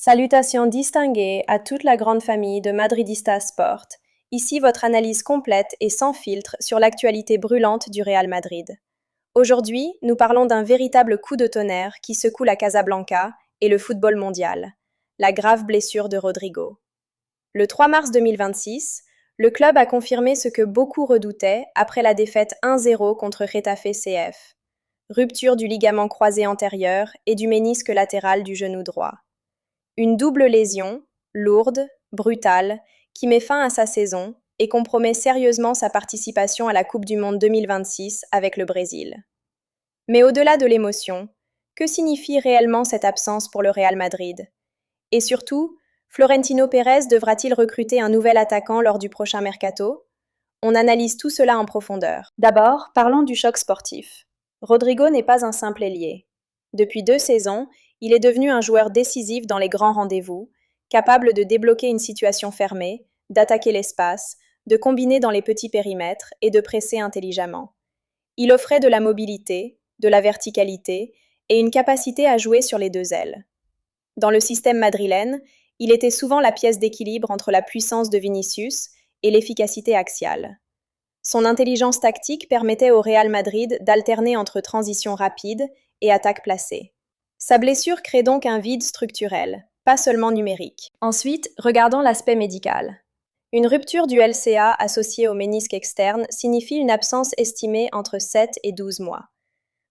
Salutations distinguées à toute la grande famille de Madridistas Sport. Ici votre analyse complète et sans filtre sur l'actualité brûlante du Real Madrid. Aujourd'hui, nous parlons d'un véritable coup de tonnerre qui secoue la Casablanca et le football mondial, la grave blessure de Rodrigo. Le 3 mars 2026, le club a confirmé ce que beaucoup redoutaient après la défaite 1-0 contre Getafe CF. Rupture du ligament croisé antérieur et du ménisque latéral du genou droit. Une double lésion, lourde, brutale, qui met fin à sa saison et compromet sérieusement sa participation à la Coupe du Monde 2026 avec le Brésil. Mais au-delà de l'émotion, que signifie réellement cette absence pour le Real Madrid? Et surtout, Florentino Pérez devra-t-il recruter un nouvel attaquant lors du prochain mercato? On analyse tout cela en profondeur. D'abord, parlons du choc sportif. Rodrigo n'est pas un simple ailier. Depuis 2 saisons, il est devenu un joueur décisif dans les grands rendez-vous, capable de débloquer une situation fermée, d'attaquer l'espace, de combiner dans les petits périmètres et de presser intelligemment. Il offrait de la mobilité, de la verticalité et une capacité à jouer sur les deux ailes. Dans le système madrilène, il était souvent la pièce d'équilibre entre la puissance de Vinicius et l'efficacité axiale. Son intelligence tactique permettait au Real Madrid d'alterner entre transitions rapides et attaques placées. Sa blessure crée donc un vide structurel, pas seulement numérique. Ensuite, regardons l'aspect médical. Une rupture du LCA associée au ménisque externe signifie une absence estimée entre 7 et 12 mois.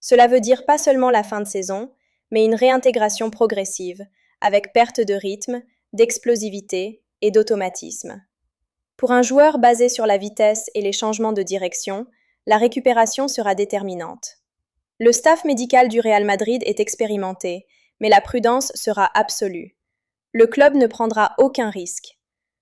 Cela veut dire pas seulement la fin de saison, mais une réintégration progressive, avec perte de rythme, d'explosivité et d'automatisme. Pour un joueur basé sur la vitesse et les changements de direction, la récupération sera déterminante. Le staff médical du Real Madrid est expérimenté, mais la prudence sera absolue. Le club ne prendra aucun risque.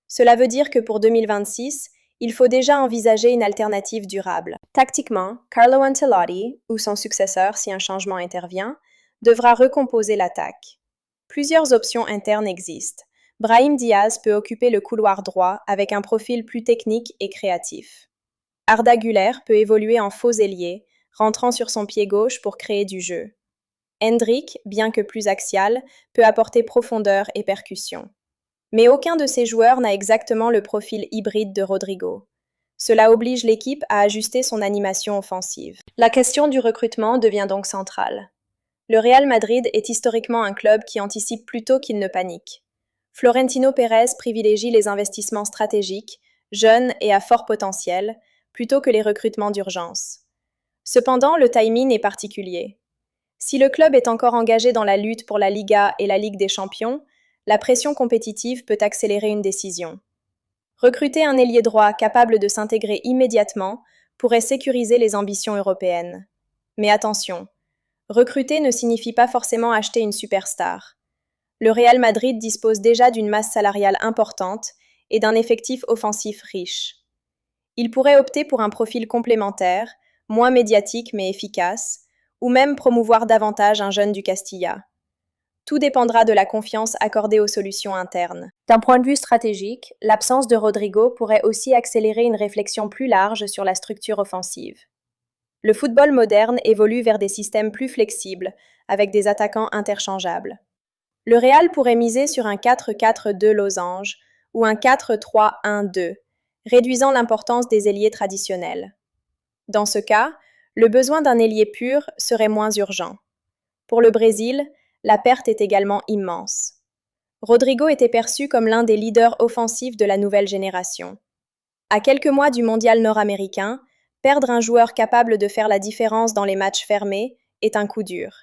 Cela veut dire que pour 2026, il faut déjà envisager une alternative durable. Tactiquement, Carlo Ancelotti, ou son successeur si un changement intervient, devra recomposer l'attaque. Plusieurs options internes existent. Brahim Diaz peut occuper le couloir droit avec un profil plus technique et créatif. Arda Güler peut évoluer en faux ailier, rentrant sur son pied gauche pour créer du jeu. Hendrik, bien que plus axial, peut apporter profondeur et percussion. Mais aucun de ces joueurs n'a exactement le profil hybride de Rodrigo. Cela oblige l'équipe à ajuster son animation offensive. La question du recrutement devient donc centrale. Le Real Madrid est historiquement un club qui anticipe plutôt qu'il ne panique. Florentino Pérez privilégie les investissements stratégiques, jeunes et à fort potentiel, plutôt que les recrutements d'urgence. Cependant, le timing est particulier. Si le club est encore engagé dans la lutte pour la Liga et la Ligue des Champions, la pression compétitive peut accélérer une décision. Recruter un ailier droit capable de s'intégrer immédiatement pourrait sécuriser les ambitions européennes. Mais attention, recruter ne signifie pas forcément acheter une superstar. Le Real Madrid dispose déjà d'une masse salariale importante et d'un effectif offensif riche. Il pourrait opter pour un profil complémentaire, moins médiatique mais efficace, ou même promouvoir davantage un jeune du Castilla. Tout dépendra de la confiance accordée aux solutions internes. D'un point de vue stratégique, l'absence de Rodrigo pourrait aussi accélérer une réflexion plus large sur la structure offensive. Le football moderne évolue vers des systèmes plus flexibles, avec des attaquants interchangeables. Le Real pourrait miser sur un 4-4-2 losange ou un 4-3-1-2, réduisant l'importance des ailiers traditionnels. Dans ce cas, le besoin d'un ailier pur serait moins urgent. Pour le Brésil, la perte est également immense. Rodrigo était perçu comme l'un des leaders offensifs de la nouvelle génération. À quelques mois du mondial nord-américain, perdre un joueur capable de faire la différence dans les matchs fermés est un coup dur.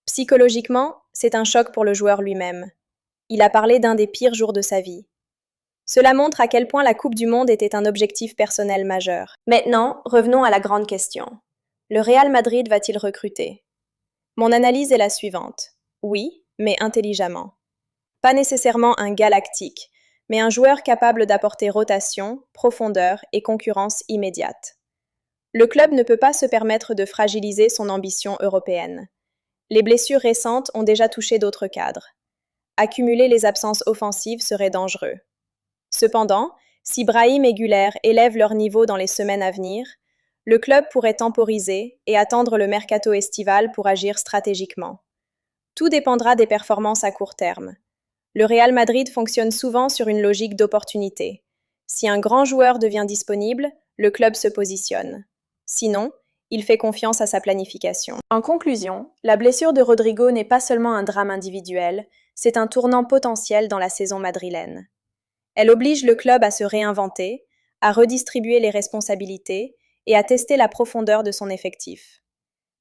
Psychologiquement, c'est un choc pour le joueur lui-même. Il a parlé d'un des pires jours de sa vie. Cela montre à quel point la Coupe du Monde était un objectif personnel majeur. Maintenant, revenons à la grande question. Le Real Madrid va-t-il recruter? Mon analyse est la suivante. Oui, mais intelligemment. Pas nécessairement un galactique, mais un joueur capable d'apporter rotation, profondeur et concurrence immédiate. Le club ne peut pas se permettre de fragiliser son ambition européenne. Les blessures récentes ont déjà touché d'autres cadres. Accumuler les absences offensives serait dangereux. Cependant, si Brahim et Güler élèvent leur niveau dans les semaines à venir, le club pourrait temporiser et attendre le mercato estival pour agir stratégiquement. Tout dépendra des performances à court terme. Le Real Madrid fonctionne souvent sur une logique d'opportunité. Si un grand joueur devient disponible, le club se positionne. Sinon, il fait confiance à sa planification. En conclusion, la blessure de Rodrigo n'est pas seulement un drame individuel, c'est un tournant potentiel dans la saison madrilène. Elle oblige le club à se réinventer, à redistribuer les responsabilités et à tester la profondeur de son effectif.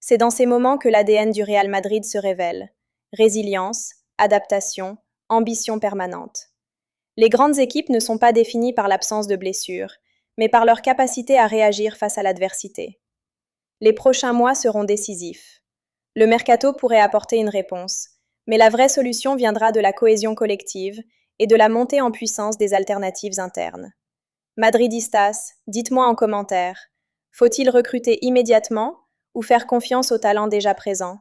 C'est dans ces moments que l'ADN du Real Madrid se révèle. Résilience, adaptation, ambition permanente. Les grandes équipes ne sont pas définies par l'absence de blessures, mais par leur capacité à réagir face à l'adversité. Les prochains mois seront décisifs. Le mercato pourrait apporter une réponse, mais la vraie solution viendra de la cohésion collective et de la montée en puissance des alternatives internes. Madridistas, dites-moi en commentaire, faut-il recruter immédiatement ou faire confiance aux talents déjà présents?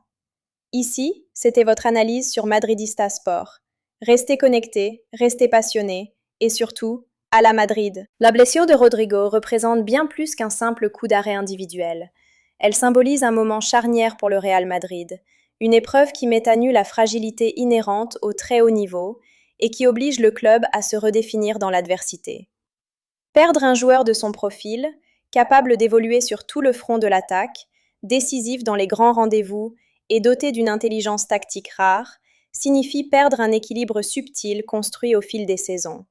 Ici, c'était votre analyse sur Madridista Sport. Restez connectés, restez passionnés et surtout, à la Madrid. La blessure de Rodrigo représente bien plus qu'un simple coup d'arrêt individuel. Elle symbolise un moment charnière pour le Real Madrid, une épreuve qui met à nu la fragilité inhérente au très haut niveau et qui oblige le club à se redéfinir dans l'adversité. Perdre un joueur de son profil, capable d'évoluer sur tout le front de l'attaque, décisif dans les grands rendez-vous et doté d'une intelligence tactique rare, signifie perdre un équilibre subtil construit au fil des saisons.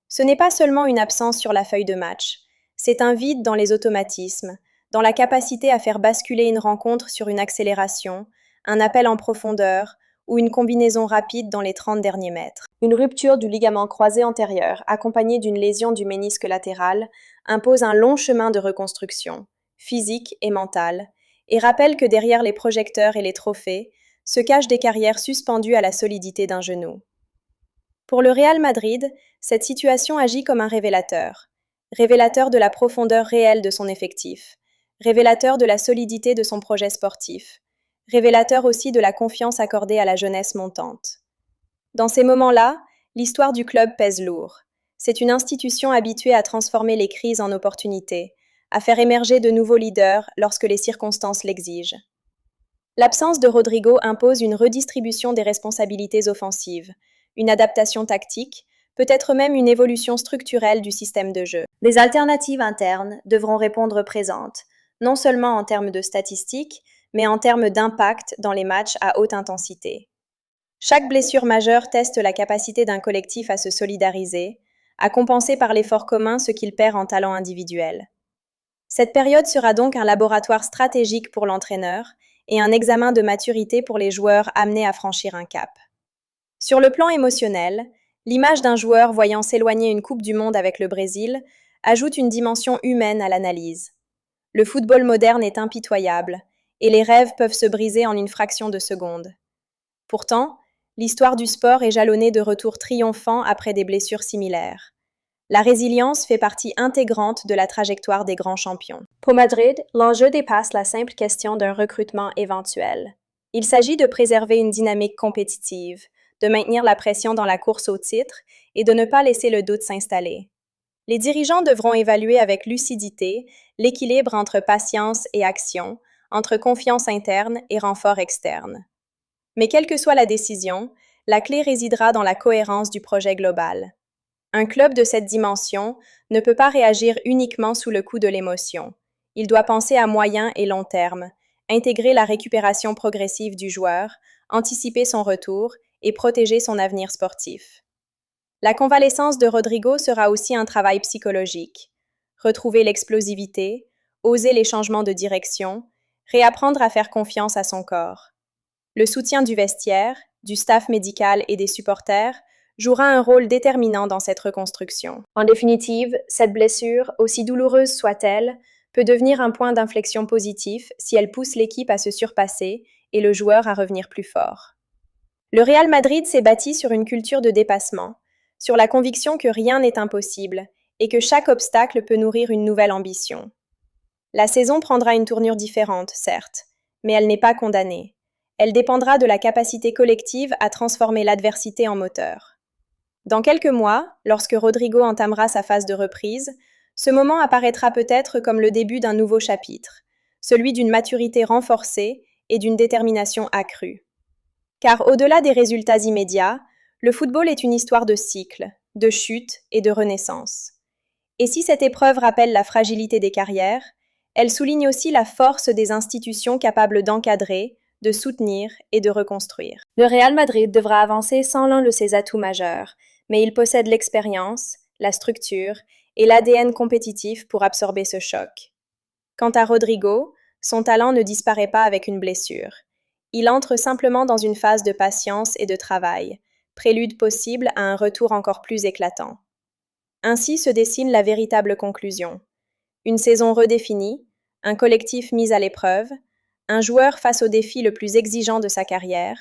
Ce n'est pas seulement une absence sur la feuille de match, c'est un vide dans les automatismes, dans la capacité à faire basculer une rencontre sur une accélération, un appel en profondeur ou une combinaison rapide dans les 30 derniers mètres. Une rupture du ligament croisé antérieur, accompagnée d'une lésion du ménisque latéral, impose un long chemin de reconstruction, physique et mentale, et rappelle que derrière les projecteurs et les trophées se cachent des carrières suspendues à la solidité d'un genou. Pour le Real Madrid, cette situation agit comme un révélateur de la profondeur réelle de son effectif, révélateur de la solidité de son projet sportif, révélateur aussi de la confiance accordée à la jeunesse montante. Dans ces moments-là, l'histoire du club pèse lourd. C'est une institution habituée à transformer les crises en opportunités, à faire émerger de nouveaux leaders lorsque les circonstances l'exigent. L'absence de Rodrigo impose une redistribution des responsabilités offensives, une adaptation tactique, peut-être même une évolution structurelle du système de jeu. Les alternatives internes devront répondre présentes, non seulement en termes de statistiques, mais en termes d'impact dans les matchs à haute intensité. Chaque blessure majeure teste la capacité d'un collectif à se solidariser, à compenser par l'effort commun ce qu'il perd en talent individuel. Cette période sera donc un laboratoire stratégique pour l'entraîneur et un examen de maturité pour les joueurs amenés à franchir un cap. Sur le plan émotionnel, l'image d'un joueur voyant s'éloigner une Coupe du Monde avec le Brésil ajoute une dimension humaine à l'analyse. Le football moderne est impitoyable, et les rêves peuvent se briser en une fraction de seconde. Pourtant, l'histoire du sport est jalonnée de retours triomphants après des blessures similaires. La résilience fait partie intégrante de la trajectoire des grands champions. Pour Madrid, l'enjeu dépasse la simple question d'un recrutement éventuel. Il s'agit de préserver une dynamique compétitive, de maintenir la pression dans la course au titre et de ne pas laisser le doute s'installer. Les dirigeants devront évaluer avec lucidité l'équilibre entre patience et action, entre confiance interne et renfort externe. Mais quelle que soit la décision, la clé résidera dans la cohérence du projet global. Un club de cette dimension ne peut pas réagir uniquement sous le coup de l'émotion. Il doit penser à moyen et long terme, intégrer la récupération progressive du joueur, anticiper son retour et protéger son avenir sportif. La convalescence de Rodrigo sera aussi un travail psychologique. Retrouver l'explosivité, oser les changements de direction, réapprendre à faire confiance à son corps. Le soutien du vestiaire, du staff médical et des supporters jouera un rôle déterminant dans cette reconstruction. En définitive, cette blessure, aussi douloureuse soit-elle, peut devenir un point d'inflexion positif si elle pousse l'équipe à se surpasser et le joueur à revenir plus fort. Le Real Madrid s'est bâti sur une culture de dépassement, sur la conviction que rien n'est impossible et que chaque obstacle peut nourrir une nouvelle ambition. La saison prendra une tournure différente, certes, mais elle n'est pas condamnée. Elle dépendra de la capacité collective à transformer l'adversité en moteur. Dans quelques mois, lorsque Rodrigo entamera sa phase de reprise, ce moment apparaîtra peut-être comme le début d'un nouveau chapitre, celui d'une maturité renforcée et d'une détermination accrue. Car au-delà des résultats immédiats, Le football est une histoire de cycles, de chutes et de renaissance. Et si cette épreuve rappelle la fragilité des carrières, elle souligne aussi la force des institutions capables d'encadrer, de soutenir et de reconstruire. Le Real Madrid devra avancer sans l'un de ses atouts majeurs, mais il possède l'expérience, la structure et l'ADN compétitif pour absorber ce choc. Quant à Rodrigo, son talent ne disparaît pas avec une blessure. Il entre simplement dans une phase de patience et de travail, prélude possible à un retour encore plus éclatant. Ainsi se dessine la véritable conclusion. Une saison redéfinie, un collectif mis à l'épreuve, un joueur face au défi le plus exigeant de sa carrière,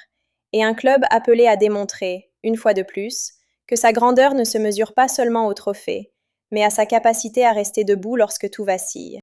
et un club appelé à démontrer, une fois de plus, que sa grandeur ne se mesure pas seulement au trophée, mais à sa capacité à rester debout lorsque tout vacille.